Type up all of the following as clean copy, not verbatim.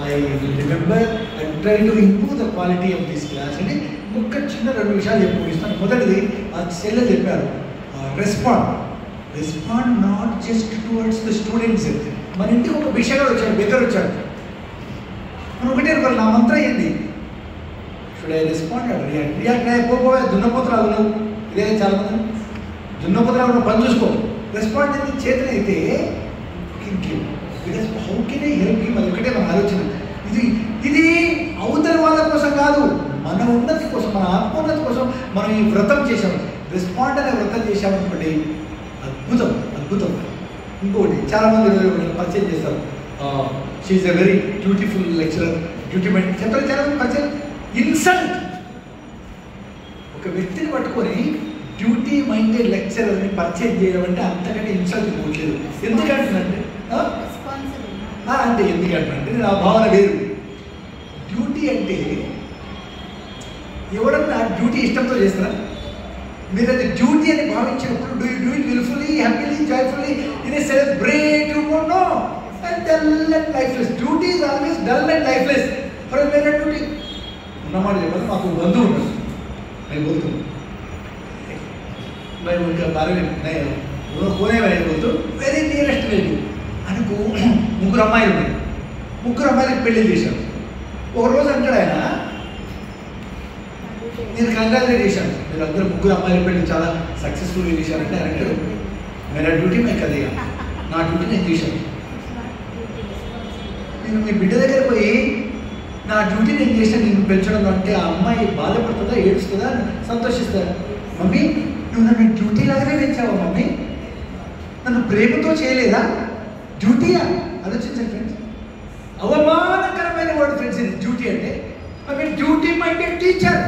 I will remember and try to improve the quality of this class అని ఒక్క చిన్న 2 విషయాలు చెప్పిస్తాను. మొదటిది ఆ చెల్లెలు చెప్పారు, respond not just towards the students. మన ఇంటికి ఒక బిషగాడు వచ్చాడు, బెగ్గర్ వచ్చాడు, మనం ఒకటే నా మంత్రం ఏంది, should I respond or react అయిపోయి దున్నపోతురాలు నువ్వు, ఇదే చాలా మంది దున్నపోతురాలు నువ్వు పని చూసుకో. రెస్పాండ్ అనేది చేతనైతే because how can I help you, అది ఒకటే మన ఆలోచన. ఇది అవతల వాళ్ళ కోసం కాదు, మన ఉన్నతి కోసం, మన ఆత్మోన్నతి కోసం మనం ఈ వ్రతం చేసాం. రెస్పాండ్ అనే వ్రతం చేసామనుకోండి, అద్భుతం అద్భుతం. ఇంకోటి చాలామంది పరిచయం చేస్తారు, she a very beautiful lecturer, duty mind చెప్తారు చాలామంది పరిచయం. ఇన్సల్ట్, ఒక వ్యక్తిని పట్టుకొని డ్యూటీ మైండెడ్ లెక్చరర్ని పరిచయం చేయడం అంటే అంతకంటే ఇన్సల్ట్ ఇవ్వట్లేదు. ఎందుకంటే ఎందుకంటే నా భావన వేరు. డ్యూటీ అంటే ఎవడన్నా డ్యూటీ ఇష్టంతో చేస్తారా? మీరు అది డ్యూటీ అని భావించినప్పుడు do you do it wilfully, happily, joyfully, in a celebrative mode? No, and dull and lifeless. Duty is always dull and lifeless. For mere duty ఉన్నమాట చెప్పాలి. మాకు బంధువు ఉంటాడు, నేను బోలుతున్నాను भाई उनका बारे में नहीं वो कोने वाले बोलते वेरी नियरेस्ट रिलेटिव అనుకో ముగ్గురు అమ్మాయిలు ఉన్నాయి, ముగ్గురు అమ్మాయిలకు పెళ్లి చేశాను. ఒకరోజు అంటాడు ఆయన, నేను కంగ్రాచులేట్ చేశాను, మీరు అందరూ ముగ్గురు అమ్మాయిల పెళ్లి చాలా సక్సెస్ఫుల్గా చేశారంటే ఆయన అంటాడు, మేరా డ్యూటీ మే కదేగా, నా డ్యూటీ నేను చేశాను. నేను మీ బిడ్డ దగ్గర పోయి నా డ్యూటీ నేను చేశాను నేను పెంచడం అంటే ఆ అమ్మాయి బాధపడుతుందా, ఏడుస్తుందా, సంతోషిస్తుందా? మమ్మీ నువ్వు నన్ను డ్యూటీ లాగానే పెంచావా మమ్మీ, నన్ను ప్రేమతో చేయలేదా? డ్యూటీయా? ఆలోచించండి ఫ్రెండ్స్, అవమానకరమైన వర్డ్ ఫ్రెండ్స్ ఇది డ్యూటీ అంటే. I mean duty minded teacher,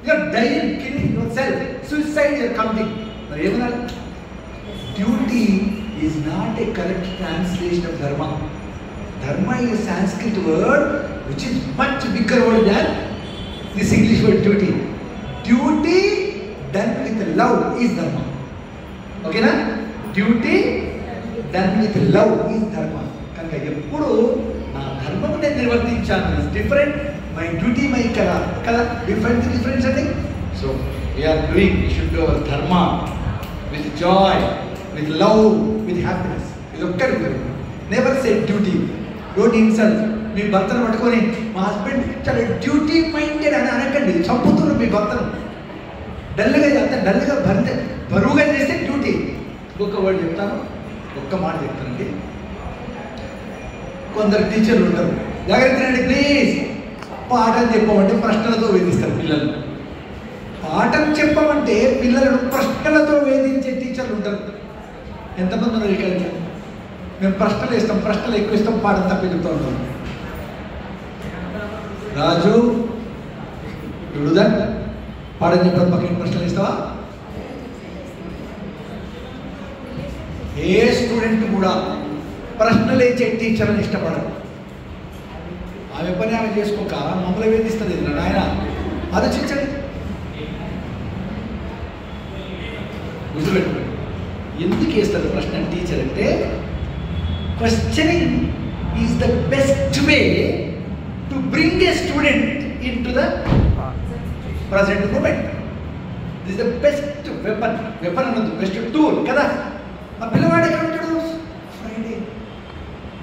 you are dying, killing yourself, suicide you are committing. మరి ఏమన్నారు? Duty is not a correct translation of dharma. Dharma is a Sanskrit word which is much bigger word than this English word duty. Duty done with love is dharma. Okay na? Duty done with love is dharma. కనుక ఎప్పుడు నా ధర్మం నేను నిర్వర్తించాను is different, my duty my కదా difference అండి. So we're doing, we should do our dharma with joy, with love, with happiness. ఇది ఒక్కటి. Never say duty, don't insult. మీ భర్తను పట్టుకొని మా హస్బెండ్ చాలా డ్యూటీ మైండెడ్ అని అనకండి, చంపుతున్నారు మీ భర్తను. డల్గా అంత డల్గా బరువుగా చేస్తే డ్యూటీ. ఇంకొక వర్డ్ చెప్తాను, ఒక్క మాట చెప్తానండి. కొందరు టీచర్లు ఉంటారు, జాగ్రత్త అండి ప్లీజ్, పాఠం చెప్పమంటే ప్రశ్నలతో వేధిస్తారు పిల్లలు. పాఠం చెప్పమంటే పిల్లలను ప్రశ్నలతో వేధించే టీచర్లు ఉంటారు. ఎంతమంది ఉన్నారు ఇక్కడ? మేము ప్రశ్నలు ఇస్తాం, ప్రశ్నలు ఎక్కువ ఇస్తాం, పాఠం తప్పి చెప్తూ ఉంటాం. రాజు డుడుదన్ పాఠం చెప్పడం పక్కన ప్రశ్నలు ఇస్తావా? ఏ స్టూడెంట్ కూడా ప్రశ్నలు ఇచ్చే టీచర్ని ఇష్టపడరు. ఆమె పని ఆమె చేసుకోక మమ్మల్ని వేధిస్తుంది నాయన. ఆలోచించండి, గుర్తుపెట్టుకోండి. ఎందుకు వేస్తారు ప్రశ్న టీచర్ అంటే, questioning is the best way to bring a student into the present moment. This is the best weapon. Weapon అన్నది బెస్ట్ టూల్ కదా. ఆ పిల్లవాడు ఎక్కడ ఉంటాడు? ఫ్రైడే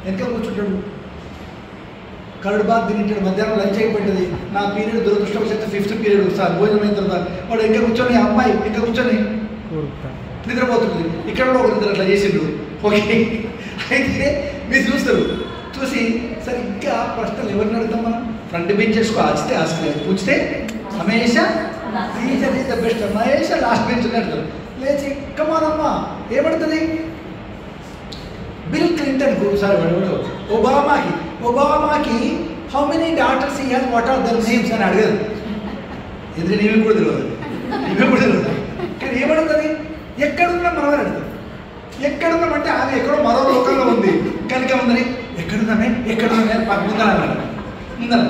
వెనక కూర్చుంటాడు, కరడు బాగా తింటాడు, మధ్యాహ్నం లంచ్ అయిపోయింది. నా పీరియడ్ దురదృష్టవశాత్తు 5th పీరియడ్ సార్ భోజనం అయిన తర్వాత వాడు ఇంకా కూర్చొని, అమ్మాయి ఇంకా కూర్చొని నిద్రపోతుంది. ఇక్కడ కూడా ఒకరిద్దరు అట్లా చేసిండ్రు. ఓకే, అయితే మీరు చూస్తారు, చూసి సరిగ్గా ప్రశ్నలు ఎవరిని అడుగుతాం మనం? ఫ్రంట్ బెంచెస్కు ఆచితే ఆస్కలేదు, పూచితే హమేషా టీచర్ ఈజ్ ద బెస్ట్, హమేషా లాస్ట్ బెంచ్ అడుగుతారు. లేచి కమానమ్మా ఏమడుతుంది? బిల్ క్లింటన్ సార్ ఒబామాకి how many daughters he has, what are their names అని అడగదు. ఎందుకంటే నీవే కూడా తెలియదు, కానీ ఏమడుగుతుంది? ఎక్కడున్నా మనం అని అడుగుతుంది. ఎక్కడున్నామంటే ఆమె ఎక్కడో మరో లోకంలో ఉంది కనుక ఉందని, ఎక్కడున్నామే ముందర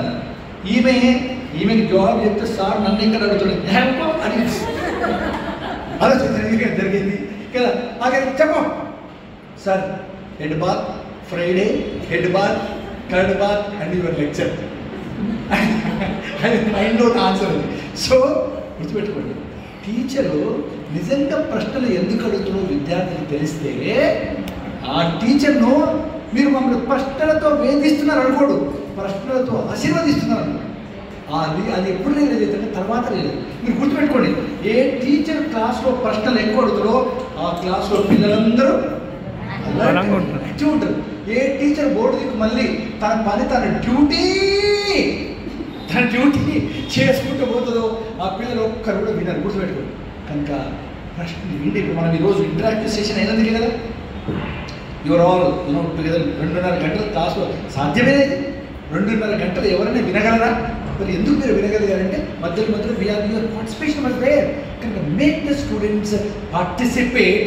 ఈమెకి జవాబు చెప్తే సార్ నన్ను ఇక్కడ అడుగుతున్నాడు అని ఆలోచించండి జరిగింది కదా. అలాగే చెప్పు sir, head bath Friday, head bath curd bath and your lecture అది మైండ్ అవుట్ ఆన్సర్ అది. సో గుర్తుపెట్టుకోండి, టీచరు నిజంగా ప్రశ్నలు ఎందుకు అడుగుతారో విద్యార్థులకు తెలిస్తే ఆ టీచర్ను మీరు మమ్మల్ని ప్రశ్నలతో వేధిస్తున్నారు అనుకోడు, ప్రశ్నలతో ఆశీర్వదిస్తున్నారు అనుకోడు. అది ఎప్పుడు రియలైజ్ అవుతుందంటే తర్వాత రియలైజ్. మీరు గుర్తుపెట్టుకోండి, ఏ టీచర్ క్లాస్లో ప్రశ్నలు ఎక్కువ అడుగుతారో ఆ క్లాస్లో పిల్లలందరూ ఉంటారు. ఏ టీచర్ బోర్డు దిక్కు మళ్ళీ తన పని తన డ్యూటీ చేసుకుంటూ పోతుందో ఆ పిల్లలు ఒక్కరు కూడా వినరు. గుర్తుపెట్టుకోండి. కనుక ప్రశ్న వింటే ఇప్పుడు మనం ఈరోజు ఇంటరాక్టివ్ సెషన్ అయినందుకే కదా యువర్ ఆల్ టుగెదర్ 2.5 గంటల క్లాస్లో సాధ్యమే లేదు. 2.5 గంటలు ఎవరైనా వినగలరా? మరి ఎందుకు మీరు వినగలిగారంటే మధ్యలో we're your participation was there. కనుక make the students participate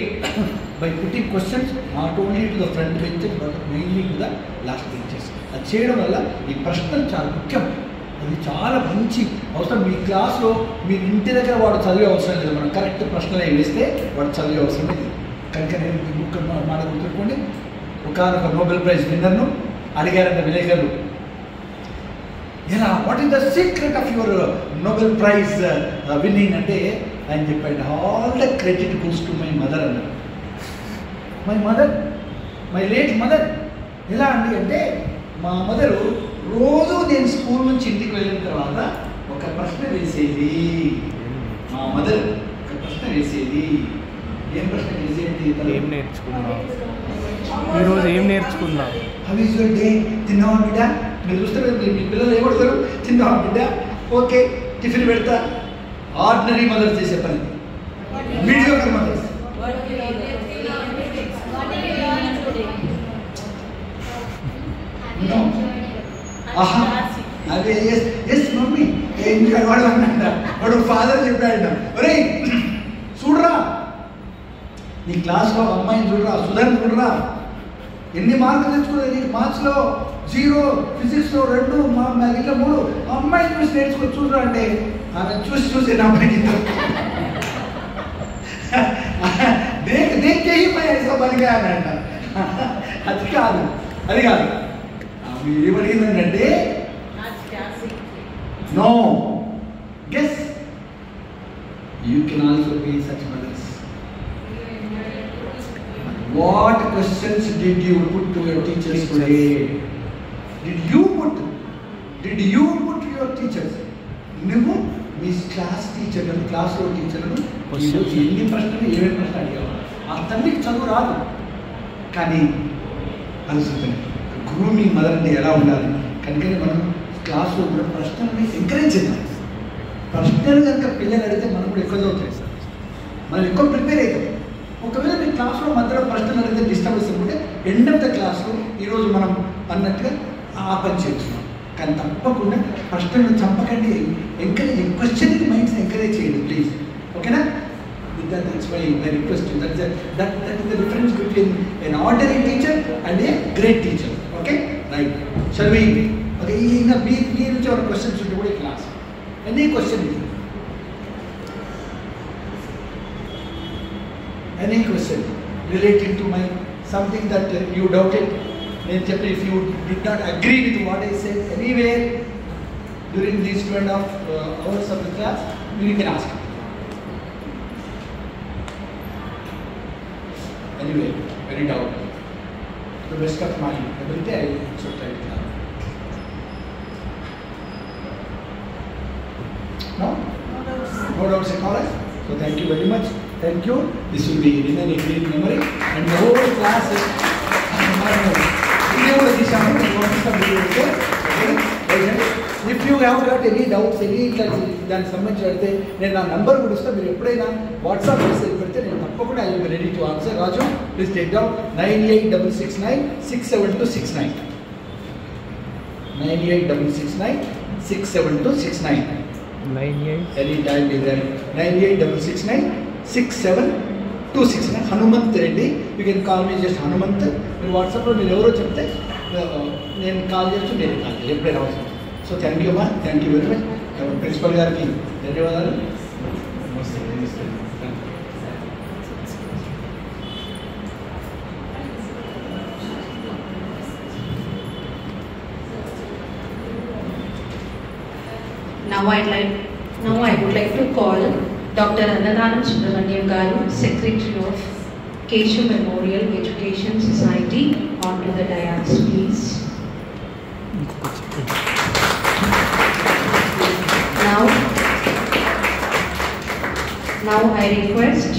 by putting questions not only to the front benches but mainly to the last benches. అది చేయడం వల్ల ఈ ప్రశ్నలు చాలా ముఖ్యం. అది చాలా మంచి అవసరం. మీ క్లాస్లో మీరు ఇంటి దగ్గర వాడు చదివే అవసరం లేదు, మనం కరెక్ట్ ప్రశ్నలు వేస్తే వాడు చదివే అవసరం లేదు. కనుక నేను ఈ బుక్ మాట గుర్తుపెట్టుకోండి. ఒకనొక నోబెల్ ప్రైజ్ విన్నర్ను అడిగారంట విలేకరులు, what is the secret of your Nobel prize winning అంటే ఆయన చెప్పాడు, all the credit goes to my mother అన్నారు. My late mother. ఎలా అండి అంటే మా మదరు రోజు నేను స్కూల్ నుంచి ఇంటికి వెళ్ళిన తర్వాత ఒక ప్రశ్న వేసేది. మా మదర్ ఒక ప్రశ్న వేసేది. ఏం ప్రశ్న వేసేది? ఏం నేర్చుకున్నావు ఈరోజు, ఏం నేర్చుకున్నావు, హౌ ఈజ్ యువర్ డే, తిన్నావా బిడ్డ? మీరు చూస్తే మీ పిల్లలు ఏమడతారు, తిన్నావా బిడ్డ, ఓకే టిఫిన్ పెడతా. ఆర్డినరీ మదర్ చేసే పని, మీడియోకర్ మదర్స్. ఆహా అదే ఎస్ మమ్మీ ఇంకా వాడు అన్నాడ, వాడు ఫాదర్ చెప్పాడు, ఒరే చూడరా నీ క్లాస్లో అమ్మాయిని చూడరా, సుధన్ చూడరా, ఎన్ని మార్కులు తెచ్చుకోలేదు నీకు మార్క్స్లో 0, ఫిజిక్స్లో 2, మ్యాథ్స్లో 3, అమ్మాయిని చూసి నేర్చుకో చూడరా అంటే ఆమె చూసి నా అమ్మాయికి దేనికి పనిగా అని అంట. అది కాదు ఏమడిగిందంటే no guess you can also be such mothers. What questions did you put to your teachers today? Did you put to your teachers? నువ్వు మీ క్లాస్ టీచర్లను, క్లాస్లో టీచర్లను ఎన్ని ప్రశ్నలు ఏమేమి ప్రశ్నలు అడిగావు? ఆ తల్లికి చదువు రాదు, కానీ అనుకుంటుంది గ్రూమింగ్ మదర్ అంటే ఎలా ఉండాలి. కనుకనే మనం క్లాస్లో కూడా ప్రశ్నలని ఎంకరేజ్ చేద్దాం. ప్రశ్నలు కనుక పిల్లలు అడిగితే మనం కూడా ఎక్కువ చదువుతాం, మనం ఎక్కువ ప్రిపేర్ అవుతాం. ఒకవేళ మీ క్లాస్లో మధ్యలో ప్రశ్నలు అడిగితే డిస్టర్బెన్స్ అనుకుంటే ఎండ్ ఆఫ్ ద క్లాస్లో ఈరోజు మనం అన్నట్టుగా ఆ పని చేస్తున్నాం. కానీ తప్పకుండా ప్రశ్నలు చంపకండి, ఎంకరేజ్ క్వశ్చనింగ్ మైండ్స్ ఎంకరేజ్ చేయండి ప్లీజ్. ఓకేనా? That's why I request you. That is the difference between an ordinary teacher and a great teacher. Okay? Right. Shall we? Okay. Now, be which our questions should be class. Any question? Any question relating to my something that you doubted? If you did not agree with what I said anywhere during these 2.5 hours of the class, you can ask. Anyway, very doubt. The best of my ability, I should try to now. No? No doubts at all? So thank you very much. Thank you. This will be remain a great memory. And the whole class is if you have got any doubts, any దానికి సంబంధించి అడిగితే నేను నా number కూడా ఇస్తాను. మీరు ఎప్పుడైనా WhatsApp message పెడితే నేను తప్పకుండా I will be ready to answer. Raju please take down 9866967269 9866967269 any time is 9866967269 Hanumanth Reddy. You can call me just Hanumanth. మీరు వాట్సాప్లో మీరు ఎవరో చెప్తే నేను కాల్ చేయొచ్చు, నేను కాల్ చేయొచ్చు ఎప్పుడైనా అవసరం. సో థ్యాంక్ యూ అమ్మా, thank you very much. Principal గారికి ధన్యవాదాలు. Now I would like to call Dr. Annadhanam Subramaniam Garu, Secretary of Keshu Memorial Education Society, onto the dais, please. Now I request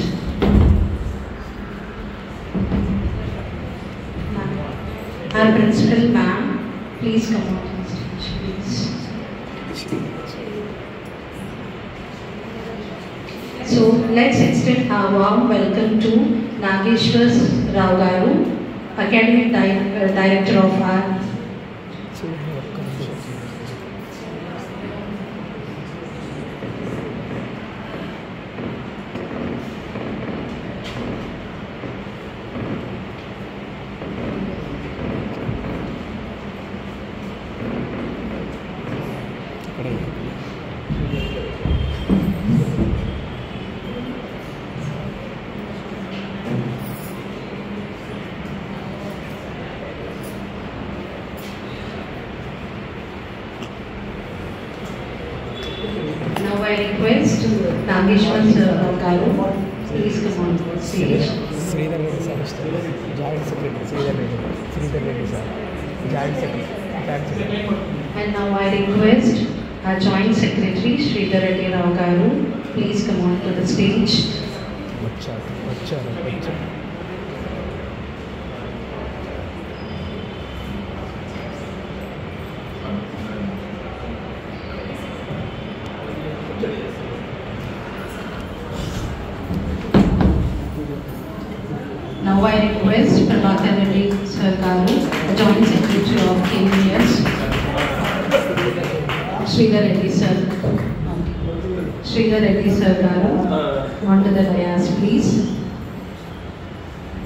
our principal ma'am, please come on the stage, please. So let's extend our warm welcome to Nageshwar Rao Garu, Academic Director of our Now I request Nageshwar Rao Garu, please come on the stage. Sridhar Reddy sir, Joint Secretary, Sridhar Reddy sir, Joint Secretary. And now I request our Joint Secretary, Sridhar Reddy Rao Garu, please come on to the stage. Now I request Prabhakar Reddy Sir Garu, the Joint Secretary of KVS, Sridhar Reddy Sir Garu, onto the dais, please.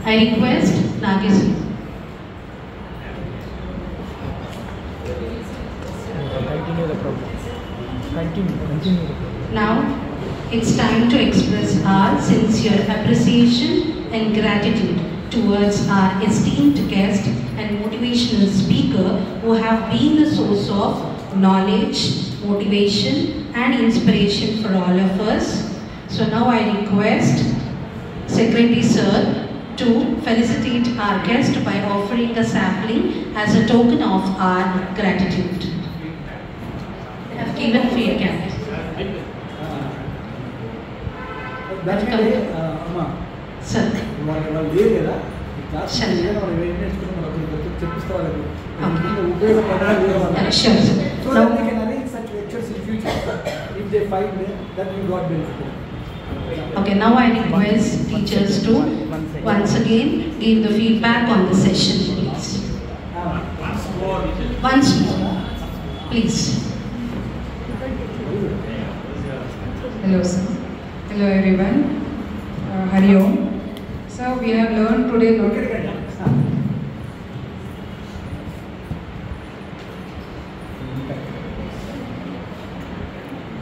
I request Nagesh. Continue the program. Continue the program. Now it's time to express our sincere appreciation and gratitude towards our esteemed guest and motivational speaker who have been the source of knowledge, motivation and inspiration for all of us. So now I request Secretary Sir to felicitate our guest by offering a sampling as a token of our gratitude. I have given for your gift. Sir. Sure, sir. So that they can arrange such lectures in future if they find that you got benefit. Okay, now I request teachers to once again give the feedback on the session, please. Once more, please. Hello, sir. Hello, everyone. Hari Om. So we have learned today.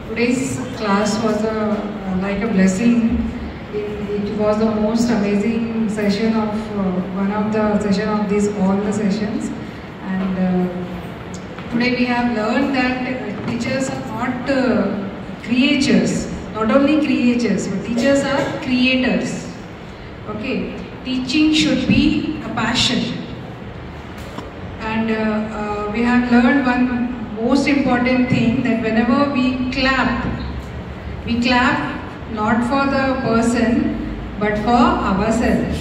Today's class was like a blessing. It was the most amazing session of one of the session of these all the sessions, and today we have learned that teachers are not creatures, not only creatures, but teachers are creators. Okay, teaching should be a passion, and we have learned one most important thing, that whenever we clap not for the person but for ourselves.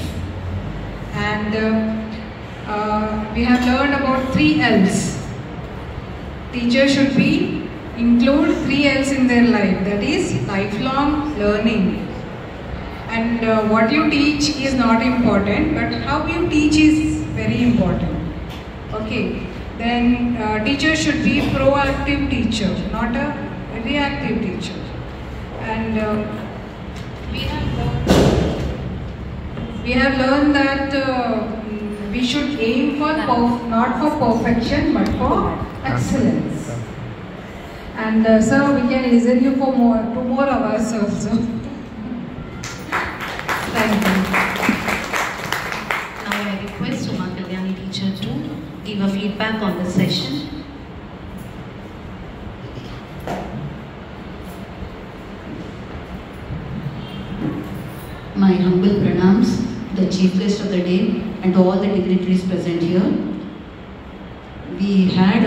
And we have learned about 3 L's. Teachers should include 3 L's in their life, that is lifelong learning. And what you teach is not important, but how you teach is very important. Okay. Then teacher should be proactive teacher, not a reactive teacher. And we have learned that we should aim for not for perfection but for excellence. And sir, we can listen you for 2 more hours also. Thank you. Now I request Uma Kalyani teacher to give a feedback on the session. my humble pranams to the chief guest of the day and to all the dignitaries present here. We had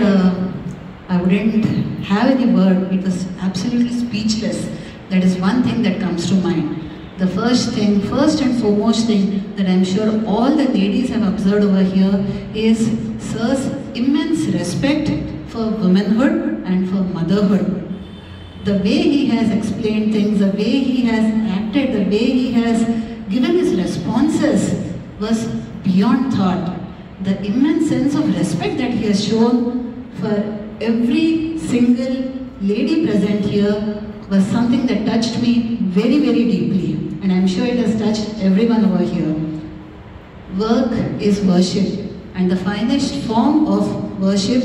I wouldn't have any word, it was absolutely speechless. That is one thing that comes to mind. The first and foremost thing that I'm sure all the ladies have observed over here is Sir's immense respect for womanhood and for motherhood. The way he has explained things, the way he has acted, the way he has given his responses was beyond thought. The immense sense of respect that he has shown for every single lady present here was something that touched me very, very deeply. And I'm sure it has touched everyone over here. Work is worship, and the finest form of worship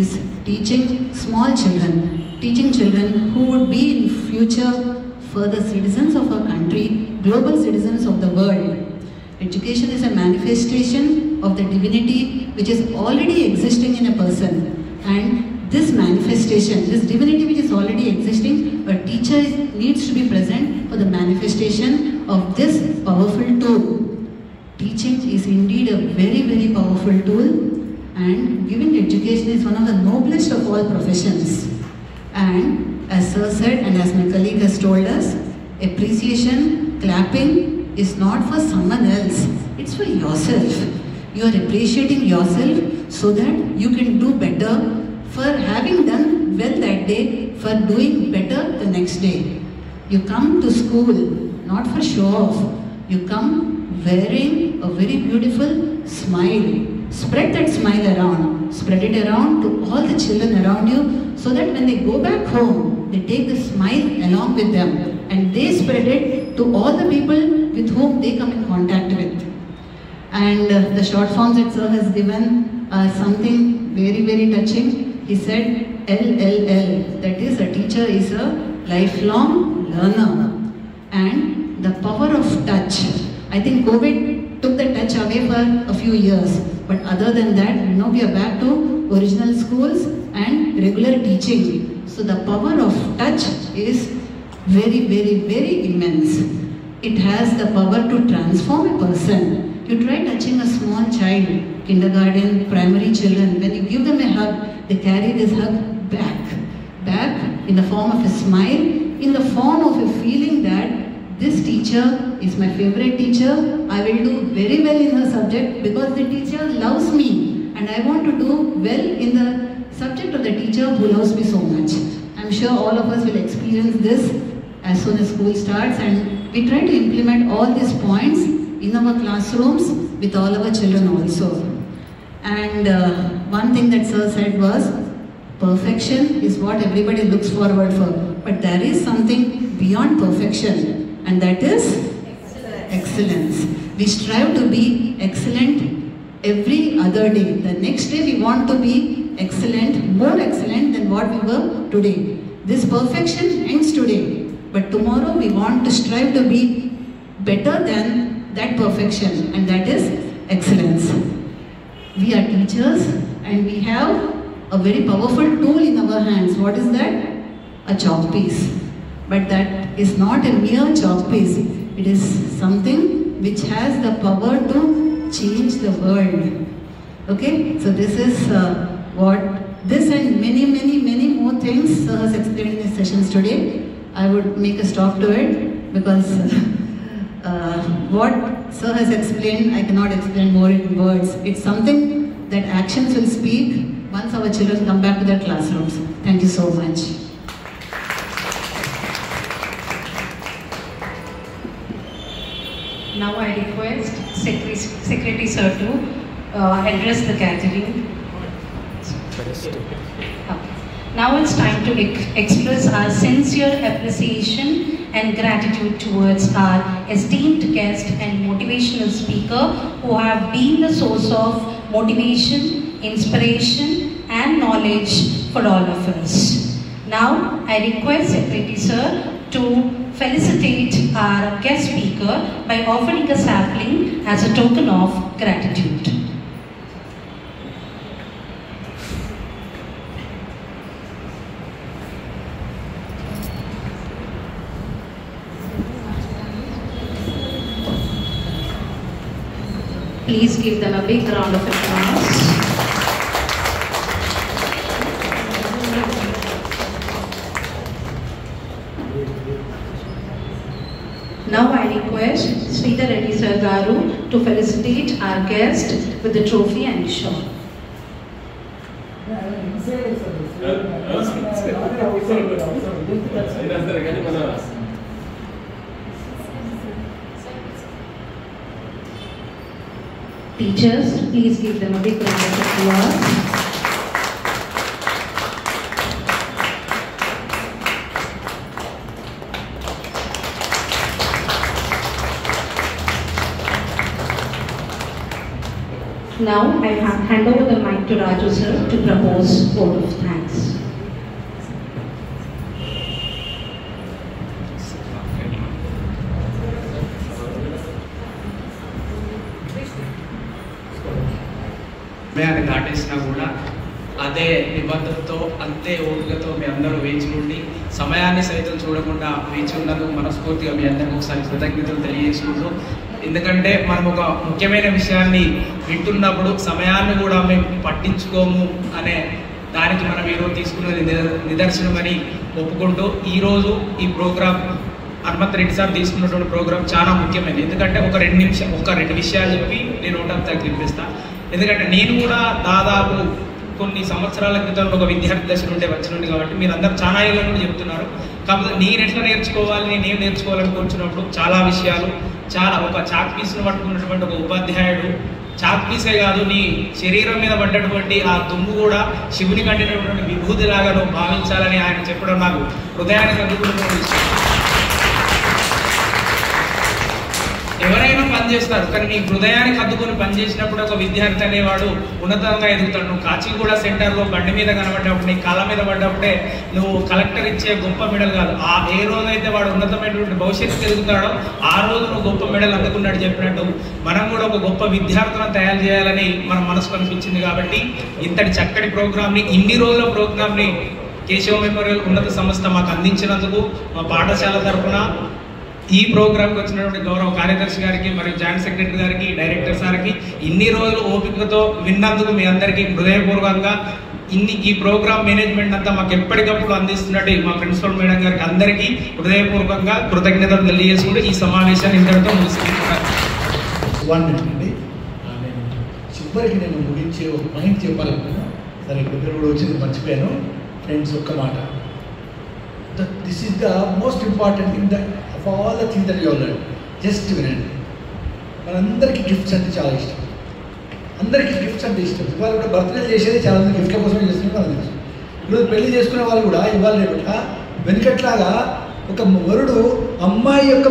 is teaching small children, teaching children who would be in future further citizens of our country, global citizens of the world. Education is a manifestation of the divinity which is already existing in a person. And this manifestation, this divinity which is already existing, a teacher needs to be present for the manifestation of this powerful tool. Teaching is indeed a very, very powerful tool, and giving education is one of the noblest of all professions. And as Sir said, and as my colleague has told us, appreciation, clapping is not for someone else, it's for yourself. You are appreciating yourself so that you can do better for having done well that day, for doing better the next day. You come to school not for show off, you come wearing a very beautiful smile. Spread that smile around, spread it around to all the children around you so that when they go back home, they take the smile along with them and they spread it to all the people with whom they come in contact with. And the short forms that Sir has given are something very, very touching. He said LLL, that is, a teacher is a lifelong learner. And the power of touch. I think COVID took the touch away for a few years, but other than that, we are back to original schools and regular teaching. So the power of touch is very, very, very immense. It has the power to transform a person. You try touching a small child, kindergarten, primary children, when you give them a hug, they carry this hug back in the form of a smile, in the form of a feeling that this teacher is my favorite teacher, I will do very well in her subject because the teacher loves me and I want to do well in the subject of the teacher who loves me so much. I'm sure all of us will experience this as soon as school starts, and we try to implement all these points in our classrooms with all our children also. And one thing that Sir said was, perfection is what everybody looks forward for, but there is something beyond perfection, and that is excellence. We strive to be excellent every other day. The next day we want to be excellent, more excellent than what we were today. This perfection ends today, but tomorrow we want to strive to be better than that perfection, and that is excellence. We are teachers and we have a very powerful tool in our hands. What is that? A chalk piece. But that is not a mere chalk piece. It is something which has the power to change the world. Okay? So this is this and many, many, many more things Sir has explained in his sessions today. I would make a stop to it because what Sir has explained, I cannot explain more in words. It's something that actions will speak once our children come back to their classrooms. Thank you so much. Now I request Secretary Sir to address the gathering. Now it's time to express our sincere appreciation and gratitude towards our esteemed guest and motivational speaker who have been the source of motivation, inspiration and knowledge for all of us. Now I request Secretary Sir to felicitate our guest speaker by offering a sapling as a token of gratitude. Please give them a big round of applause. Now I request Sridhar Reddy Sir Garu to felicitate our guest with the trophy and shawl. Teachers, please give them a big round of applause. Now I hand over the mic to Raju sir to propose vote of thanks. సమయాన్ని దాటేసినా కూడా అదే నిబద్ధతతో అంతే ఓపికతో మీ అందరూ వేచి ఉండి సమయాన్ని సైతం చూడకుండా వేచి ఉన్నందుకు మనస్ఫూర్తిగా మీ అందరికీ ఒకసారి కృతజ్ఞతలు తెలియజేసుకుంటూ, ఎందుకంటే మనం ఒక ముఖ్యమైన విషయాన్ని వింటున్నప్పుడు సమయాన్ని కూడా మేము పట్టించుకోము అనే దానికి మనం ఈరోజు తీసుకున్నది నిదర్శనమని ఒప్పుకుంటూ, ఈరోజు ఈ ప్రోగ్రాం హనుమంత్ రెడ్డి సార్ తీసుకున్నటువంటి ప్రోగ్రాం చాలా ముఖ్యమైనది. ఎందుకంటే ఒక రెండు విషయాలు చెప్పి నేను ఒకటి తగ్గిపిస్తాను. ఎందుకంటే నేను కూడా దాదాపు కొన్ని సంవత్సరాల క్రితం ఒక విద్యార్థి దశ నుండి వచ్చినండి కాబట్టి మీరందరూ చాలా ఏళ్ళ నుండి చెప్తున్నారు. కాకపోతే నేను ఎట్లా నేర్చుకోవాలి, నేనేం నేర్చుకోవాలని కూర్చున్నప్పుడు చాలా విషయాలు, చాలా ఒక చాక్ పీస్ను పట్టుకున్నటువంటి ఒక ఉపాధ్యాయుడు, చాక్ పీసే కాదు నీ శరీరం మీద పడ్డటువంటి ఆ దుమ్ము కూడా శివుని కంటినటువంటి విభూతిలాగా నువ్వు భావించాలని ఆయన చెప్పడం నాకు హృదయానికి అందుకున్న విషయం. ఎవరైనా పనిచేస్తారు, కానీ నీ హృదయానికి హద్దుకొని పనిచేసినప్పుడు ఒక విద్యార్థి అనేవాడు ఉన్నతంగా ఎదుగుతాడు. నువ్వు కాచిగూడ సెంటర్లో బండి మీద కనబడ్డప్పుడు, నీ కాళ్ళ మీద పడ్డప్పుడే నువ్వు కలెక్టర్ ఇచ్చే గొప్ప మెడల్ కాదు, ఏ రోజైతే వాడు ఉన్నతమైనటువంటి భవిష్యత్తు ఎదుగుతాడో ఆ రోజు నువ్వు గొప్ప మెడల్ అందుకున్నాడు చెప్పినట్టు మనం కూడా ఒక గొప్ప విద్యార్థులను తయారు చేయాలని మన మనసు కనిపించింది. కాబట్టి ఇంతటి చక్కటి ప్రోగ్రామ్ని, ఇన్ని రోజుల ప్రోగ్రామ్ని కేశవ మెమోరియల్ ఉన్నత సంస్థ మాకు అందించినందుకు మా పాఠశాల తరఫున ఈ ప్రోగ్రామ్కి వచ్చినటువంటి గౌరవ కార్యదర్శి గారికి మరియు జాయింట్ సెక్రటరీ గారికి, డైరెక్టర్ సార్కి ఇన్ని రోజులు ఓపికతో విన్నందుకు మీ అందరికీ హృదయపూర్వకంగా, ఈ ప్రోగ్రామ్ మేనేజ్మెంట్ అంతా మాకు ఎప్పటికప్పుడు అందిస్తున్నట్టు మా ప్రిన్సిపల్ మేడం గారికి అందరికీ హృదయపూర్వకంగా కృతజ్ఞతలు తెలియజేసుకుంటూ ఈ సమావేశాన్ని ఇంతటితో ముగిస్తున్నాను. చివరికి నేను ముగించే ఒక పాయింట్ చెప్పాలనుకున్నా. సరే ఇద్దరు కూడా వచ్చింది మర్చిపోయాను. ఫ్రెండ్స్, ఒక్క మాట, this is the most important thing that of all the thing that you learn. Just వినండి. మనందరికీ గిఫ్ట్స్ అంటే చాలా ఇష్టం. అందరికీ గిఫ్ట్స్ అంటే ఇష్టం. ఇవాళ కూడా బర్త్డే చేసేది చాలా మంది గిఫ్ట్ల కోసమే చేస్తున్నారు మనకు తెలుసు. ఈరోజు పెళ్లి చేసుకునే వాళ్ళు కూడా ఇవాళ రేపట వెనుకట్లాగా ఒక వరుడు అమ్మాయి యొక్క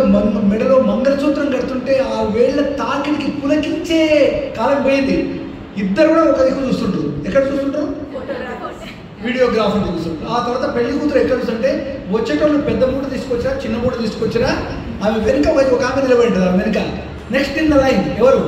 మెడలో మంగళసూత్రం కడుతుంటే ఆ వేళ్ల తాకిడికి పులకించే కాలం పోయింది. ఇద్దరు కూడా ఒక దిక్కు చూస్తుంటారు. ఎక్కడ చూస్తుంటారు? వీడియోగ్రాఫర్ చూస్తుంటారు. ఆ తర్వాత పెళ్లి కూతురు ఎక్కడ చూస్తుంటే వచ్చేటోళ్ళు పెద్ద మూట తీసుకొచ్చినా చిన్న మూట తీసుకొచ్చినా ఆమె వెనుక ఒక ఆమె నిలబడి ఉంటుంది. ఆమె వెనుక నెక్స్ట్ ఇన్ ద లైన్ ఎవరు?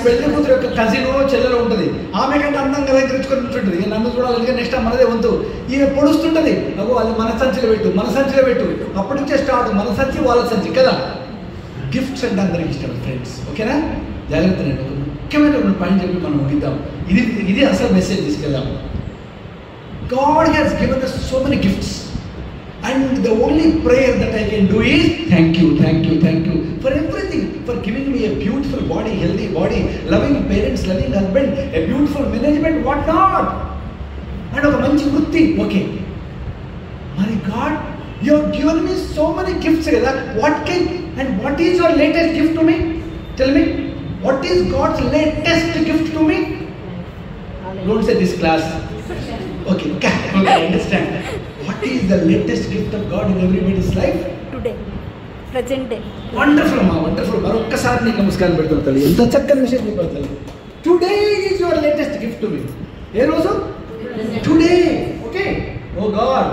పెళ్లి కూతురు యొక్క కజినో చెల్లెలో ఉంటుంది. ఆమె కంటే అందంగా అలంకరించుకొని ఉంటుంటుంది. నన్ను చూడాలంటే నెక్స్ట్ మనదే వంతు. ఈమె పొడుస్తుంటుంది. అగో వాళ్ళు మన సంచిలో పెట్టు. అప్పటి నుంచే స్టార్ట్, మన సంచి వాళ్ళ సంచి కదా. గిఫ్ట్స్ అంటే అందరికి ఇష్టం ఫ్రెండ్స్. ఓకేనా? జాగ్రత్త. నేను ఒక ముఖ్యమైన పాయింట్ చెప్పి మనం ముగిద్దాం. ఇది అసలు మెసేజ్ తీసుకెళ్దాం. God has given us so many gifts, and the only prayer that I can do is thank you for everything, for giving me a beautiful body, healthy body, loving parents, loving husband, a beautiful management, what not, and oka manchi vrutti. Okay, my God, you have given me so many gifts. What is your latest gift to me? Tell me, what is God's latest gift to me? Don't say this class. Okay, I understand. What is the latest gift of God in everybody's life? Today, present day. Wonderful, ma, wonderful. Marokkasari neeku namaskaram pedtanu talli. Enta chakkani vishayam chepparu talli. Today is your latest gift to me. Ee roju? Today. Okay. Oh God,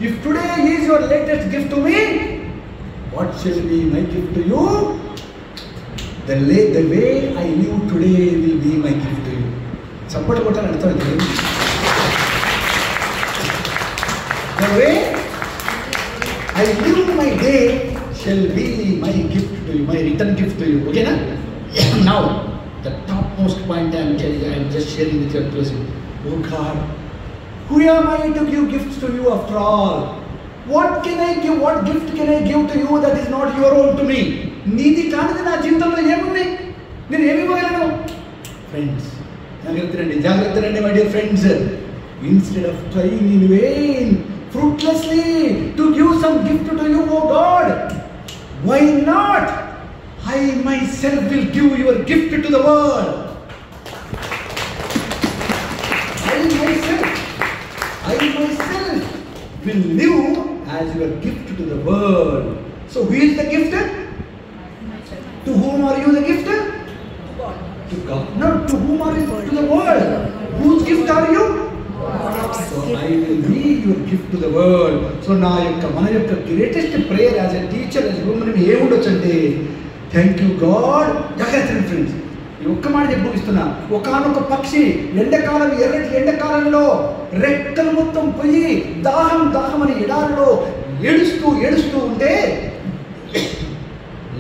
if today is your latest gift to me, what shall be my gift to you? The way I live today will be my gift to you. Support kottani artham. The way I live my day shall be my gift to you, my return gift to you. Okay na? Now, the topmost point I am just sharing with you at closing. Oh God, who am I to give gifts to you after all? What can I give? What gift can I give to you that is not your own to me? నీది కానిది నా జీవితంలో ఏముంది? నేను ఏమి ఇవ్వగలను? Friends, జాగ్రత్త రండి my dear friends. Instead of trying in vain, fruitlessly to give some gift to you, oh God, why not? I myself will give your gift to the world. I myself will live as your gift to the world. So who is the gifter? To whom are you the gifter? To God. No, to whom are you? To the world. Whose gift are you? So I will be your gift to the world. So మన యొక్క greatest prayer as a teacher, as a woman, ఏముండొచ్చంటే, thank you God. జాగ్రత్త friends, ఈ ఒక్క మాట చెప్పి ముగిస్తున్నా. ఒకానొక పక్షి ఎండాకాలం, ఎర్రటి ఎండాకాలంలో రెక్కలు మొత్తం పోయి దాహం అని ఎడారిలో ఏడుస్తూ ఉంటే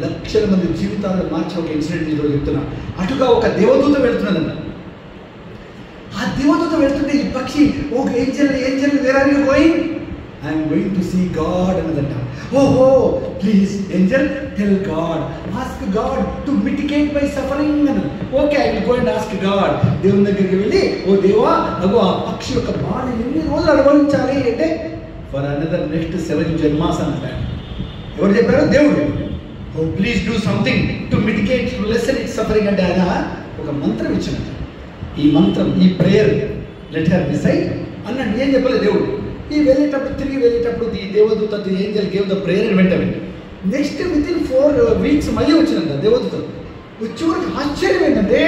లక్షల మంది జీవితాలను మార్చే ఒక ఇన్సిడెంట్ ఈరోజు చెప్తున్నా. అటుగా ఒక దేవదూత వెళ్తున్నదంట. ఆ దేవదూత వెళ్తుంటే ఈ పక్షి, oh angel where are you going? I'm going to see God అన్నదంట. ఓహో, please angel tell God, ask God to mitigate my suffering అని. Okay, I will go and ask God. దేవుని దగ్గరికి వెళ్ళి, ఓ దేవా, అగో ఆ పక్షి యొక్క బాధ ఎన్ని రోజులు అనుభవించాలి అంటే, ఫర్ అనదర్ నెక్స్ట్ 7 జన్మాస్ అంటాడు. ఎవరు చెప్పారు? దేవుడు. Oh please do something to mitigate, to lessen its suffering అంటే ఆయన ఒక మంత్రం ఇచ్చినట్టు. ఈ మంత్రం, ఈ ప్రేయర్, లెట్ హర్ డిసైడ్ అన్నాడు. ఏం చెప్పలేదు దేవుడు. తిరిగి వెళ్ళేటప్పుడు ఈ దేవదూత, the Angel gave the prayer and వెంట నెక్స్ట్ వితిన్ 4 weeks మళ్ళీ వచ్చినంత దేవదూత. వచ్చే వరకు ఆశ్చర్యం ఏంటంటే,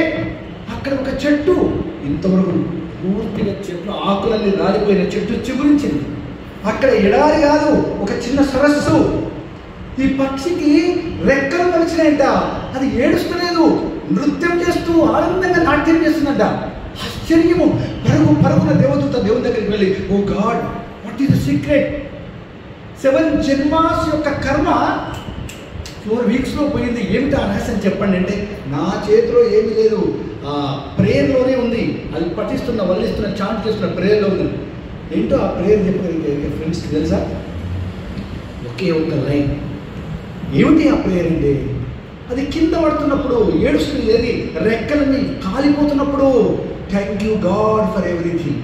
అక్కడ ఒక చెట్టు, ఇంతవరకు పూర్తిగా చెట్లు ఆకులన్నీ రాలిపోయిన చెట్టు చిగురించింది. అక్కడ ఎడారి కాదు, ఒక చిన్న సరస్సు. ఈ పక్షికి రెక్కలు మొలిచినాయంట. అది ఏడుస్తలేదు, నృత్యం చేస్తూ ఆనందంగా నాట్యం చేస్తుందంట. ఆశ్చర్యము. పరుగున దేవదూత దేవుని దగ్గరికి వెళ్ళి, oh God, what is the secret? 7 జన్మాస్ యొక్క కర్మ 4 weeksలో పోయింది. ఏమిటి ఆ రహస్యం చెప్పండి అంటే, నా చేతిలో ఏమీ లేదు, ఆ ప్రేయర్లోనే ఉంది. అది పఠిస్తున్న, వల్లిస్తున్న, చాంట్ చేస్తున్న ప్రేయర్లో ఉంది. ఏంటో ఆ ప్రేయర్ చెప్పగలిగే ఫ్రెండ్స్కి తెలుసా? ఒకే ఒక్క లైన్. ఏమిటి ఆ ప్రేయర్ అంటే, అది కింద పడుతున్నప్పుడు ఏడుస్తుంది, ఏది రెక్కలని కాలిపోతున్నప్పుడు, thank you God for everything.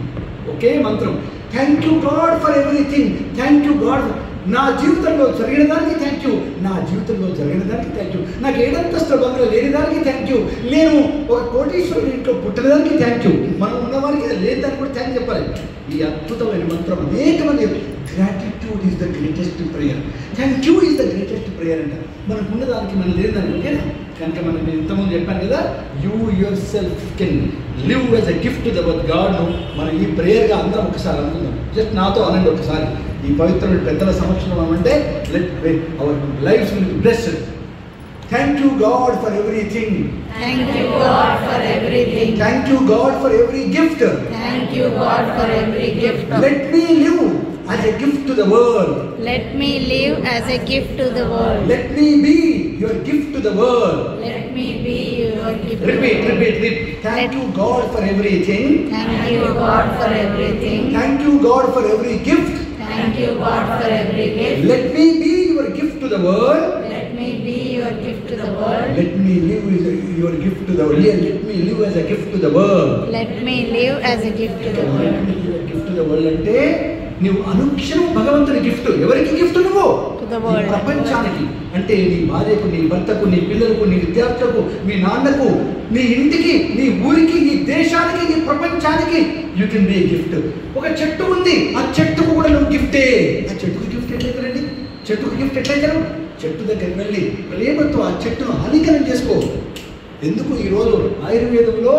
ఒకే మంత్రం, thank you God for everything. Thank you God, నా జీవితంలో జరిగిన దానికి థ్యాంక్ యూ, నా జీవితంలో జరిగిన దానికి థ్యాంక్ యూ, నాకు ఏడంతస్తుల బంగ్లా లేని దానికి థ్యాంక్ యూ, నేను ఒక కోటీశ్వరుడి ఇంట్లో పుట్టిన దానికి థ్యాంక్ యూ, మనం ఉన్నవారికి లేని దానికి కూడా థ్యాంక్ చెప్పాలి. ఈ అద్భుతమైన మంత్రం అనేక మంది, gratitude is the greatest prayer, thank you is the greatest prayer అంట. మనకు ఉన్నదానికి మనం లేని దానికి ఓకేనా? కనుక మనం నేను ఇంతకుముందు చెప్పాను కదా, you your self can live as a gift to the God. మనం ఈ ప్రేయర్గా అందరం ఒకసారి అనుకుందాం. జస్ట్ నాతో అనండి ఒకసారి. ఈ పవిత్రమైన పెద్దల సమక్షంలో అంటే, let our lives will be blessed. Thank you God for everything. Thank you God for everything. Thank you God for every gift. Thank you God for every gift. Let me live as a gift to the world. Let me live as a gift to the world. Let me be your gift to the world. Let me be your gift. Repeat. Thank you God for everything. Thank you God for everything. Thank you God for every gift. Thank you God for every gift. Let me be your gift to the world. Let me be your gift to the world. Let me live as your gift to the world. Let me live as a gift to the world. Let me live as a gift to the Let world. me live a gift to the world అంటే, నువ్వు అనుక్షణం భగవంతుని gift. ఎవరికి gift నువ్వు? To the world. ప్రపంచానికి. అంటే నీ భార్యకు, నీ భర్తకు, నీ పిల్లలకు, నీ విద్యార్థులకు, మీ నాన్నకు, నీ ఇంటికి, నీ ఊరికి, నీ దేశానికి, నీ ప్రపంచానికి యూ కెన్ బి గిఫ్ట్. ఒక చెట్టు ఉంది, ఆ చెట్టుకు కూడా నువ్వు గిఫ్టే. ఆ చెట్టుకు గిఫ్ట్ ఎట్లయితారండి? చెట్టుకు గిఫ్ట్ ఎట్లయితారు? చెట్టు దగ్గరికి వెళ్ళి ప్రేమతో ఆ చెట్టును ఆలింగనం చేసుకో. ఎందుకు ఈరోజు ఆయుర్వేదంలో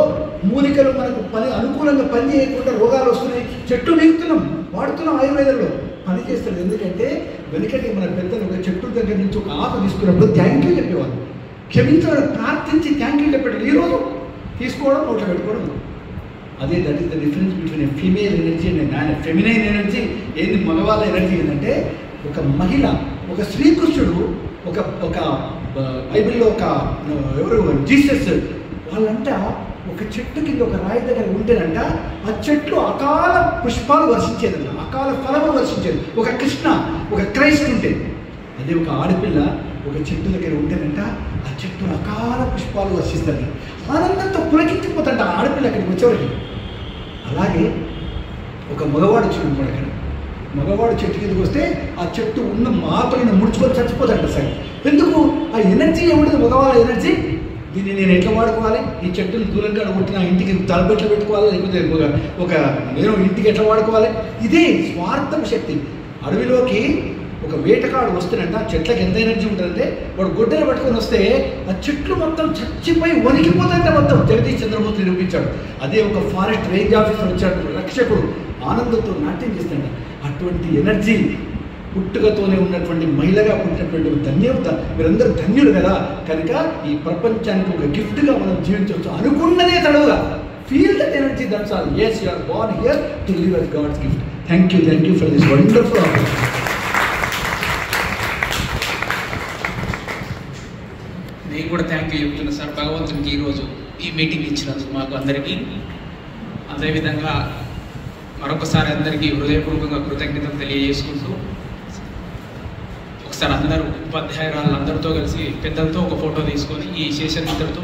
మూలికలు మనకు అనుకూలంగా పని చేయకుండా రోగాలు వస్తున్నాయి. చెట్టు నీకుతున్నాం, వాడుతున్నాం, ఆయుర్వేదంలో పని చేస్తారు. ఎందుకంటే వెనుకటి మన పెద్దలు ఒక చెట్టు దగ్గర నుంచి ఒక ఆకు తీసుకున్నప్పుడు థ్యాంక్ యూ చెప్పేవాళ్ళు. క్షమించడం, ప్రార్థించి థ్యాంక్ యూ చెప్పాడు. ఈరోజు తీసుకోవడం, నోట్లో పెట్టుకోవడం. అదే that is the difference between a female energy and man. Feminine energy ఏంది? మగవాళ్ళ ఎనర్జీ ఏంటంటే, ఒక మహిళ, ఒక శ్రీకృష్ణుడు ఒక బైబిల్లో ఒక ఎవరు జీసస్ వాళ్ళంట ఒక చెట్టు కింద ఒక రాయి దగ్గర ఉంటేనంట ఆ చెట్లు అకాల పుష్పాలు వర్షించేదంట, అకాల ఫలము వర్షించేది. ఒక కృష్ణ, ఒక క్రైస్ట్ ఉంటే, అదే ఒక ఆడపిల్ల ఒక చెట్టు దగ్గర ఉంటేనంట ఆ చెట్టు అకాల పుష్పాలు వర్షిస్తుంది. ఆనందంతో పులకెత్తిపోతాంట ఆ ఆడపిల్ల అక్కడికి వచ్చేవారికి. అలాగే ఒక మగవాడు చూడండి, అక్కడ మగవాడు చెట్టు కిందకి వస్తే ఆ చెట్టు ఉన్న మాతలను ముడుచుకొని చచ్చిపోతాడు సరే. ఎందుకు? ఆ ఎనర్జీ ఏముంటుంది మగవాళ్ళ ఎనర్జీ. దీన్ని నేను ఎట్లా వాడుకోవాలి, ఈ చెట్టును దూరంగా కొట్టి నా ఇంటికి తలపెట్లు పెట్టుకోవాలి, లేకపోతే ఒక నేను ఇంటికి ఎట్లా వాడుకోవాలి. ఇదే స్వార్థం శక్తి. అడవిలోకి ఒక వేటగాడు వస్తేనంట చెట్లకు ఎంత ఎనర్జీ ఉంటుందంటే వాడు గొడ్డలు పట్టుకొని వస్తే ఆ చెట్లు మొత్తం చచ్చిపోయి వణికిపోతుందంటే మొత్తం. జగదీష్ చంద్రబోస్ నిరూపించాడు. అదే ఒక ఫారెస్ట్ రేంజ్ ఆఫీసర్ వచ్చాడు, రక్షకుడు, ఆనందంతో నాట్యం చేస్తాడు. అటువంటి ఎనర్జీ పుట్టుకతోనే ఉన్నటువంటి మహిళగా పుట్టినటువంటి ధన్యత. మీరందరూ ధన్యులు కదా, కనుక ఈ ప్రపంచానికి ఒక గిఫ్ట్గా మనం జీవించవచ్చు. అనుకున్నదే తడవుగా feel that energy, that's all. yes, you are born here to live as God's gift. Thank you for this wonderful opportunity. నేను కూడా థ్యాంక్ యూ చెప్తున్నా సార్ భగవంతునికి ఈరోజు ఈ మీటింగ్ ఇచ్చినందుకు మాకు అందరికీ. అదేవిధంగా మరొకసారి అందరికీ హృదయపూర్వకంగా కృతజ్ఞతలు తెలియజేసుకుంటూ ఒకసారి అందరూ ఉపాధ్యాయురాళ్ళందరితో కలిసి పెద్దలతో ఒక ఫోటో తీసుకొని ఈ సెషన్ ఇంతటితో